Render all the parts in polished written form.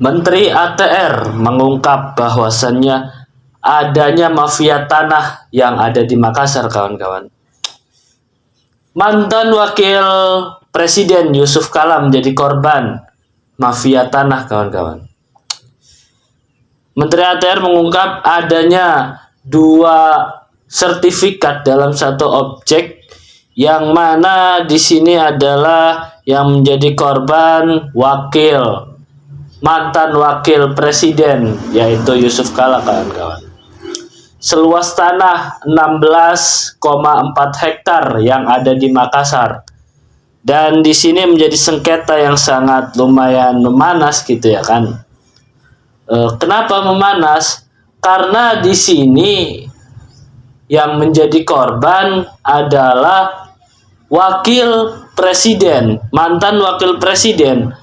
Menteri ATR mengungkap bahwasannya adanya mafia tanah yang ada di Makassar, kawan-kawan. Mantan Wakil Presiden Yusuf Kala menjadi korban mafia tanah, kawan-kawan. Menteri ATR mengungkap adanya 2 sertifikat dalam satu objek, yang mana di sini adalah yang menjadi korban mantan wakil presiden, yaitu Yusuf Kala, kawan-kawan. Seluas tanah 16,4 hektar yang ada di Makassar. Dan di sini menjadi sengketa yang sangat lumayan memanas gitu ya kan. Kenapa memanas? Karena di sini yang menjadi korban adalah wakil presiden, mantan wakil presiden.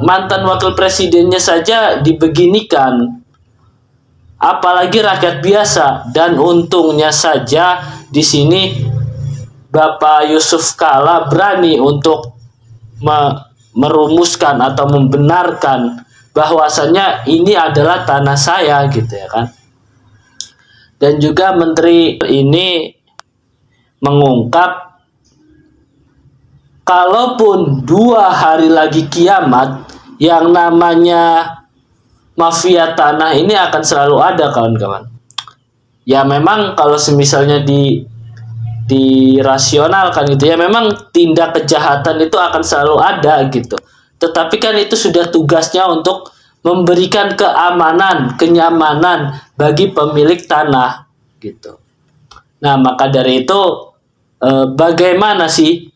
Mantan wakil presidennya saja dibeginikan, apalagi rakyat biasa. Dan untungnya saja di sini Bapak Yusuf Kala berani untuk merumuskan atau membenarkan bahwasannya ini adalah tanah saya gitu ya kan. Dan juga menteri ini mengungkap, kalaupun 2 hari lagi kiamat, yang namanya mafia tanah ini akan selalu ada, kawan-kawan. Ya memang kalau semisalnya dirasionalkan gitu ya, memang tindak kejahatan itu akan selalu ada gitu. Tetapi kan itu sudah tugasnya untuk memberikan keamanan, kenyamanan bagi pemilik tanah gitu. Nah, maka dari itu bagaimana sih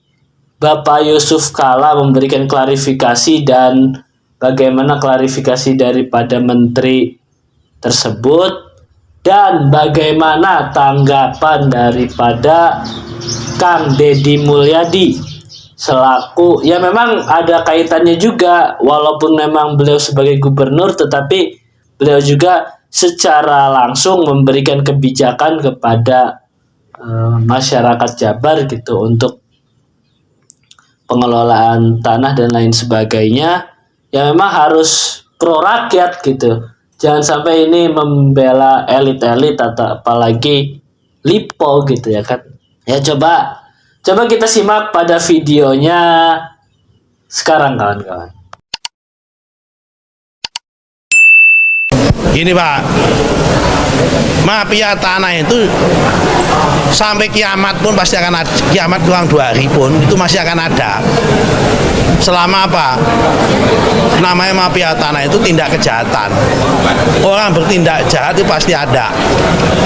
Bapak Yusuf Kala memberikan klarifikasi, dan bagaimana klarifikasi daripada menteri tersebut, dan bagaimana tanggapan daripada Kang Deddy Mulyadi selaku, ya memang ada kaitannya juga, walaupun memang beliau sebagai gubernur, tetapi beliau juga secara langsung memberikan kebijakan kepada masyarakat Jabar gitu untuk pengelolaan tanah dan lain sebagainya. Ya memang harus pro rakyat gitu. Jangan sampai ini membela elit-elit atau apalagi Lipo gitu ya kan. Ya coba kita simak pada videonya sekarang, kawan-kawan. Gini Pak, mafia tanah itu sampai kiamat pun pasti akan ada. Kiamat kurang 2 hari pun itu masih akan ada. Selama apa? Namanya mafia tanah itu tindak kejahatan. Orang bertindak jahat itu pasti ada.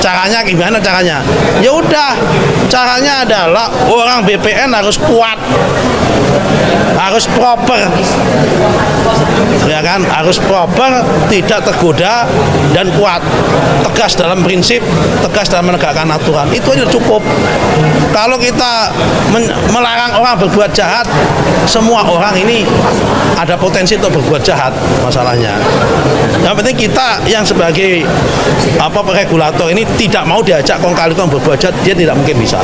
Caranya gimana caranya? Ya udah, caranya adalah orang BPN harus kuat, harus proper, ya kan? Harus proper, tidak tergoda dan kuat, tegas dalam prinsip, tegas dalam menegakkan aturan. Itu aja cukup. Kalau kita melarang orang berbuat jahat, semua orang ini ada potensi untuk berbuat jahat masalahnya. Yang penting kita yang sebagai regulator ini tidak mau diajak kong kali kong berbuat jahat, dia tidak mungkin bisa.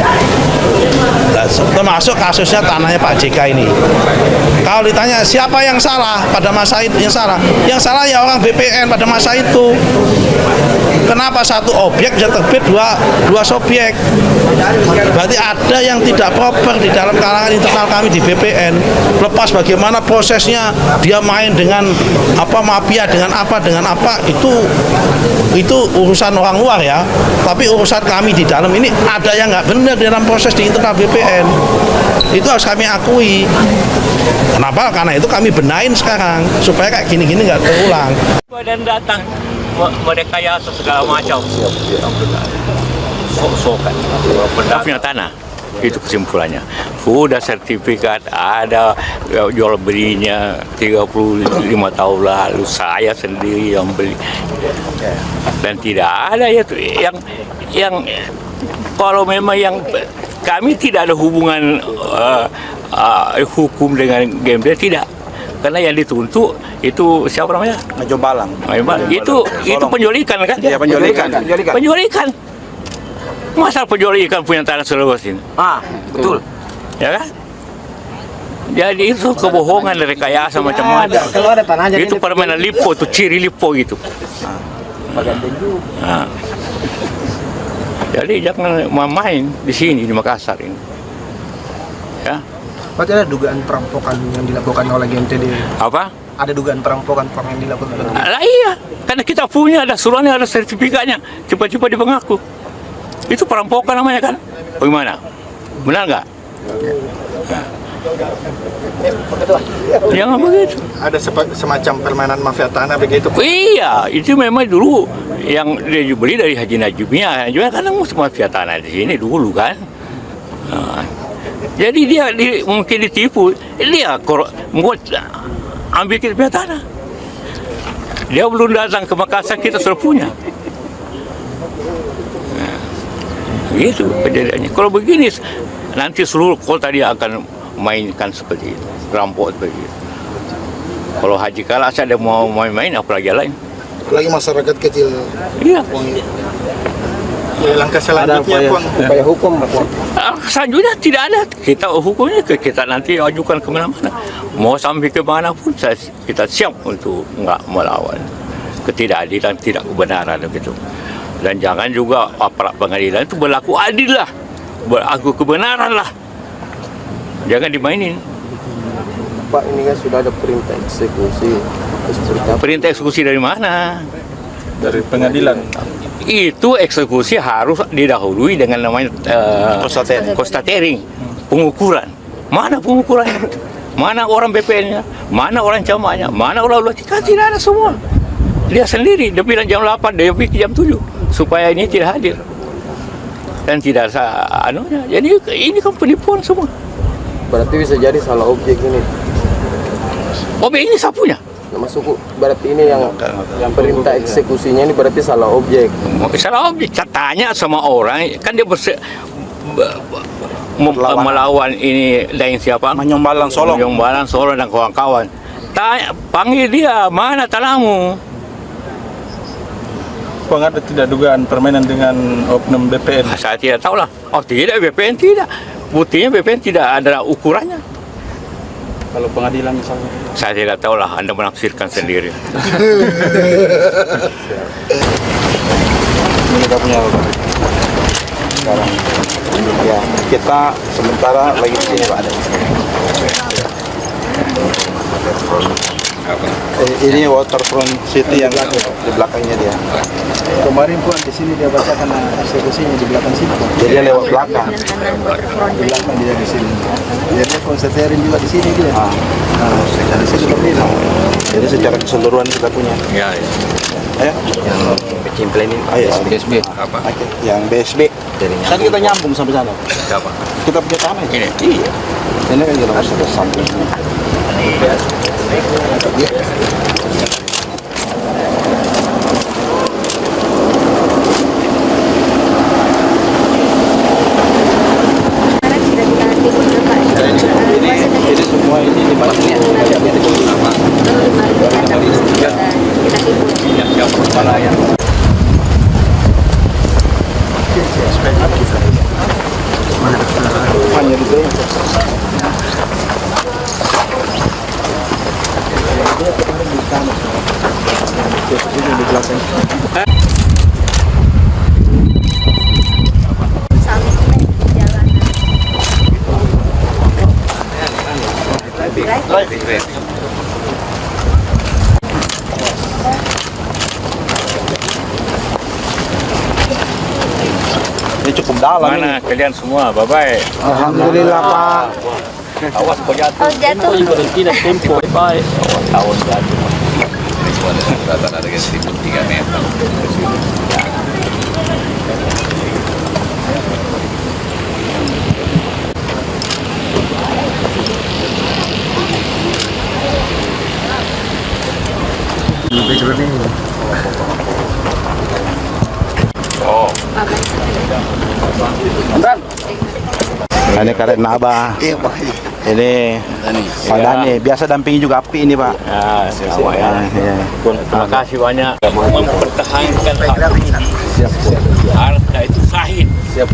Nah, termasuk kasusnya tanahnya Pak JK ini. Kalau ditanya siapa yang salah pada masa itu, yang salah ya orang BPN pada masa itu. Kenapa satu objek bisa terbit dua subjek? Berarti ada yang tidak proper di dalam kalangan internal kami di BPN. Lepas bagaimana prosesnya dia main dengan mafia dengan apa itu urusan orang luar ya. Tapi urusan kami di dalam ini ada yang nggak benar di dalam proses di internal BPN. Itu harus kami akui. Kenapa? Karena itu kami benahin sekarang supaya kayak gini-gini nggak terulang. Dan datang merekayasa segala macam. Sok-sokan. Punya tanah. Itu kesimpulannya. Sudah sertifikat, ada jual belinya 35 tahun lalu, saya sendiri yang beli. Dan tidak ada yang kalau memang yang kami tidak ada hubungan hukum dengan GMD, tidak. Karena yang dituntut itu siapa namanya? Majobalang. Itu penjualikan kan? Iya, penjualikan. Masa penjualikan punya tanah seluas ini? Betul. Ya kan? Jadi itu kebohongan, rekayasa macam-macam. Kalau ada tanahnya Itu permainan lipo, itu ciri lipo gitu. Nah. Jadi jangan main di sini di Makassar ini. Ya. Berarti ada dugaan perampokan yang dilakukan oleh GMTD. Apa? Ada dugaan perampokan yang dilakukan oleh Lah iya, karena kita punya ada suratnya, ada sertifikatnya. Cepat-cepat dia mengaku. Itu perampokan namanya kan? Bagaimana? Benar nggak? Jangan begitu. ada semacam permainan mafia tanah begitu. Iya, itu memang dulu yang dia beli dari Haji Najibnya. Juga kan mafia tanah di sini dulu kan. Nah, jadi dia mungkin ditipu. Dia ambil kita punya tanah. Dia belum datang ke Makassar, kita sudah punya. Nah, gitu kejadiannya. Kalau begini, nanti seluruh kota dia akan mainkan seperti itu, rampok seperti itu. Kalau Haji Kalas ada mau main-main, apalagi lain. Lagi masyarakat kecil. Iya. Ya, langkah selanjutnya upaya hukum. Selanjutnya tidak ada. Kita hukumnya kita nanti ajukan kemana-mana. Mau sampai ke mana pun kita siap untuk nggak melawan ketidakadilan, tidak kebenaran begitu. Dan jangan juga aparat pengadilan itu berlaku adil lah, berlaku kebenaran lah. Jangan dimainin. Pak, ini kan sudah ada perintah eksekusi. Perintah eksekusi dari mana? Dari pengadilan. Itu eksekusi harus didahului dengan namanya konstatering, pengukuran. Mana pengukurannya? Mana orang BPN-nya? Mana orang camatnya? Mana orang luar-luar? Tidak ada semua. Dia sendiri, dia bilang jam 8, dia pikir jam 7 supaya ini tidak hadir. Dan tidak anunya. Jadi ini kan penipuan semua. Berarti bisa jadi salah objek ini. Objek ini sapunya. Nah, masuk berarti ini yang perintah eksekusinya ini berarti salah objek. Salah objek. Tanya sama orang, kan dia melawan ini lain siapa? Menyombalan Solo. Menyombalan Solo dan kawan-kawan. Tanya, panggil dia, mana tanahmu? Bang, ada tidak dugaan permainan dengan oknum BPN? Saya tidak tahu lah. Oh tidak, BPN tidak. Buktinya BPN tidak ada ukurannya. Kalau pengadilan misalnya? Saya tidak tahu lah, Anda menafsirkan sendiri. Ini kita punya sekarang. Ya, kita sementara lagi di sini Pak ada. Ini Waterfront City yang di belakangnya dia. Kemarin pun di sini dia bacakan eksekusinya di belakang sini. Jadi dia lewat belakang. Di belakang dia di sini. Dia konsentrasi juga di sini dia. Dari sini berbeda. Jadi secara keseluruhan kita punya. Ya, Ayo. kecimplen ini. Ayo. BSB. Apa? Oke, yang BSB. Kan kita nyambung sampai sana. Siapa? Kita punya tanah. Ini. Iya. Ini kan kita masuk ke samping. Jadi semua ini dibantu. Hanya di sini. Ini cukup dalam. Mana kalian semua? Bye-bye. Alhamdulillah Pak. Awas kau jatuh. Oh, jatuh. Berhenti dan tempo. Bye. Tahun jatuh. Rata-rata ada 1.003 meter. Oh. Ini karet Naba. Iya Pak. Ini Pak Dani. Biasa dampingi juga Api ini Pak. Ya, sama ya. Iya. Terima kasih banyak mempertahankan hak ini. Harta itu sahih. Siap.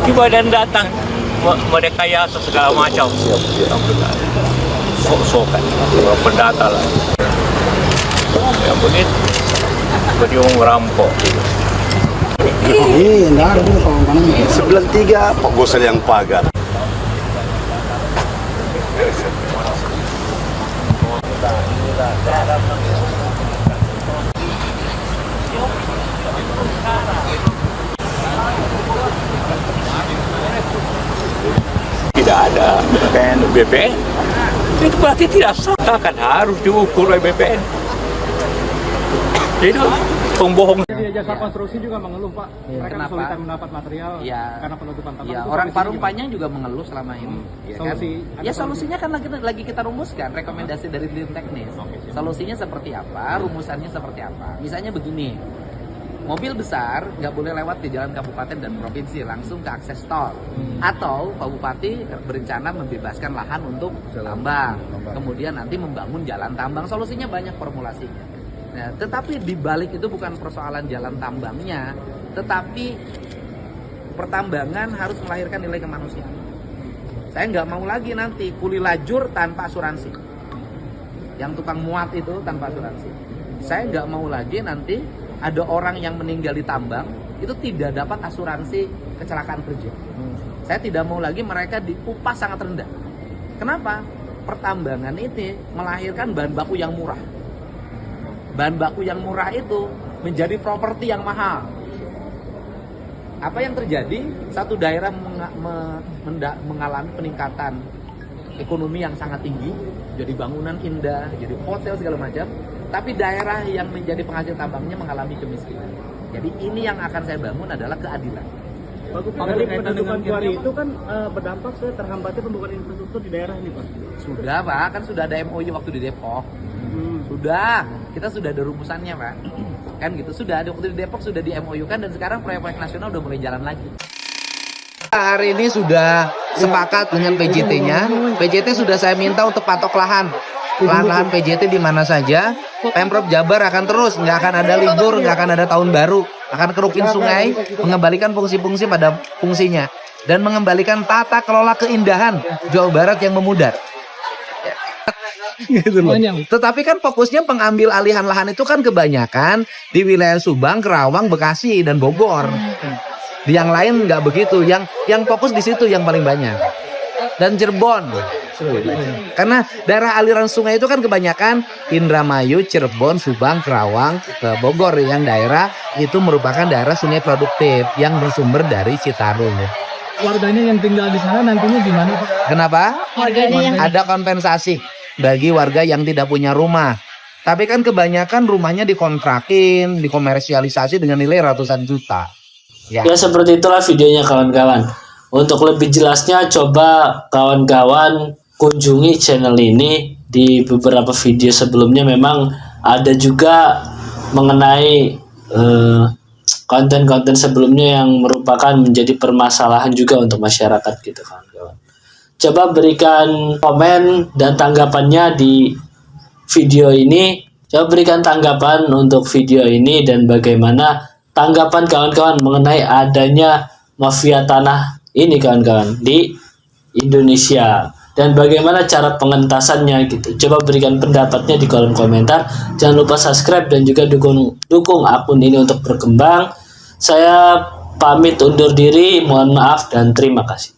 tiba-tiba dan datang merekayasa segala macam. Sok-sokan, pendata lah. Yang begitu, tiba-tiba merampok. Sebelah tiga Pak Gosel yang pagar. Tidak ada BPN, itu berarti tidak sah, kan harus diukur oleh BPN. Itu pembohong. Jasa konstruksi juga mengeluh Pak, mereka Kenapa? kesulitan mendapat material karena penutupan tambang. Ya, Itu orang solusinya Parung gimana? Panjang juga mengeluh selama ini. Ya, kan? Solusi, ada Ya solusinya kan lagi kita rumuskan, rekomendasi dari tim teknis. Solusinya seperti apa, rumusannya seperti apa. Misalnya begini, mobil besar nggak boleh lewat di jalan kabupaten dan provinsi, langsung ke akses tol. Atau Pak Bupati berencana membebaskan lahan untuk tambang, kemudian nanti membangun jalan tambang. Solusinya banyak formulasinya. Nah, tetapi di balik itu bukan persoalan jalan tambangnya, tetapi pertambangan harus melahirkan nilai kemanusiaan. Saya nggak mau lagi nanti kuli lajur tanpa asuransi, yang tukang muat itu tanpa asuransi. Saya nggak mau lagi nanti ada orang yang meninggal di tambang itu tidak dapat asuransi kecelakaan kerja. Saya tidak mau lagi mereka diupah sangat rendah. Kenapa? Pertambangan ini melahirkan bahan baku yang murah. Bahan baku yang murah itu menjadi properti yang mahal. Apa yang terjadi? Satu daerah mengalami peningkatan ekonomi yang sangat tinggi, jadi bangunan indah, jadi hotel segala macam. Tapi daerah yang menjadi penghasil tambangnya mengalami kemiskinan. Jadi ini yang akan saya bangun adalah keadilan. Dari penutupan kuari itu kan berdampak ke terhambatnya pembangunan infrastruktur di daerah ini Pak. Sudah Pak, kan sudah ada MOU waktu di Depok. Sudah, kita sudah ada rumusannya Pak. Kan gitu, sudah ada waktu di Depok, sudah di MOU kan, dan sekarang proyek-proyek nasional udah mulai jalan lagi. Hari ini sudah sepakat dengan PJT-nya. PJT sudah saya minta untuk patok lahan. Lahan-lahan PJT di mana saja. Pemprov Jabar akan terus, nggak akan ada libur, nggak akan ada tahun baru. Akan kerukin sungai, mengembalikan fungsi-fungsi pada fungsinya. Dan mengembalikan tata kelola keindahan Jawa Barat yang memudar. Gitu loh. Tetapi kan fokusnya pengambil alihan lahan itu kan kebanyakan di wilayah Subang, Kerawang, Bekasi, dan Bogor. Di yang lain nggak begitu. Yang fokus di situ yang paling banyak. Dan Cirebon. Karena daerah aliran sungai itu kan kebanyakan Indramayu, Cirebon, Subang, Kerawang, ke Bogor. Yang daerah itu merupakan daerah sungai produktif yang bersumber dari Citarum. Warganya yang tinggal di sana nantinya gimana Pak? Kenapa? Ada kompensasi bagi warga yang tidak punya rumah. Tapi kan kebanyakan rumahnya dikontrakin, dikomersialisasi dengan nilai ratusan juta. Ya seperti itulah videonya kawan-kawan. Untuk lebih jelasnya coba kawan-kawan kunjungi channel ini. Di beberapa video sebelumnya memang ada juga mengenai konten-konten sebelumnya yang merupakan menjadi permasalahan juga untuk masyarakat gitu kawan-kawan. Coba berikan komen dan tanggapannya di video ini. Coba berikan tanggapan untuk video ini dan bagaimana tanggapan kawan-kawan mengenai adanya mafia tanah ini kawan-kawan di Indonesia. Dan bagaimana cara pengentasannya gitu. Coba berikan pendapatnya di kolom komentar. Jangan lupa subscribe dan juga dukung akun ini untuk berkembang. Saya pamit undur diri. Mohon maaf dan terima kasih.